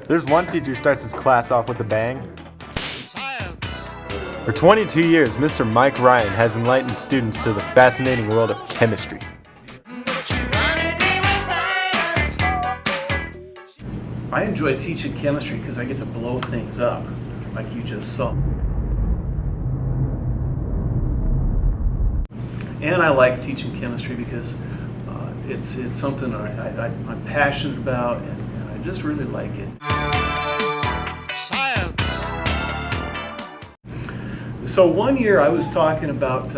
There's one teacher who starts his class off with a bang. For 22 years, Mr. Mike Ryan has enlightened students to the fascinating world of chemistry. I enjoy teaching chemistry because I get to blow things up, like you just saw. And I like teaching chemistry because it's something I'm passionate about, and I just really like it. Science. So one year I was talking about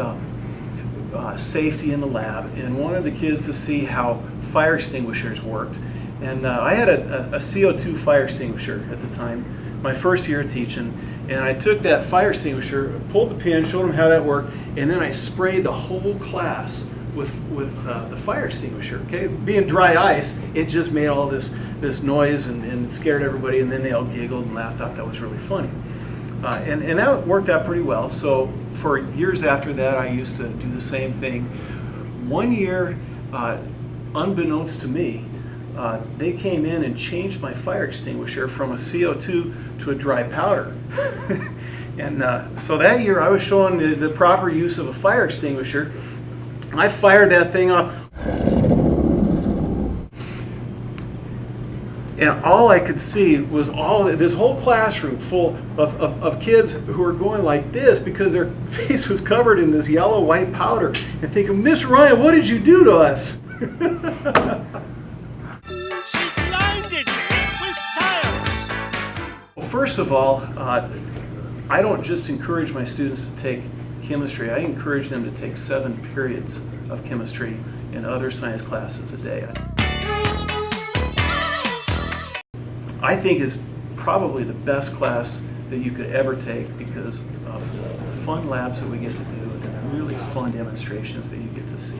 safety in the lab and wanted the kids to see how fire extinguishers worked. And I had a CO2 fire extinguisher at the time, my first year of teaching, and I took that fire extinguisher, pulled the pin, showed them how that worked, and then I sprayed the whole class with the fire extinguisher. Okay, being dry ice, it just made all this noise and scared everybody, and then they all giggled and laughed, thought that was really funny. And that worked out pretty well. So for years after that, I used to do the same thing. One year, unbeknownst to me, they came in and changed my fire extinguisher from a CO2 to a dry powder. And so that year I was showing the proper use of a fire extinguisher. I fired that thing off, and all I could see was this whole classroom full of kids who were going like this because their face was covered in this yellow white powder and thinking, "Miss Ryan, what did you do to us?" First of all, I don't just encourage my students to take chemistry. I encourage them to take 7 periods of chemistry and other science classes a day. I think it's probably the best class that you could ever take because of the fun labs that we get to do and the really fun demonstrations that you get to see.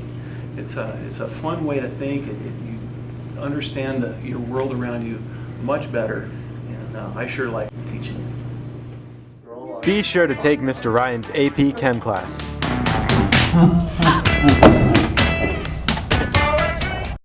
It's a fun way to think. You understand your world around you much better. I sure like teaching. Be sure to take Mr. Ryan's AP Chem class.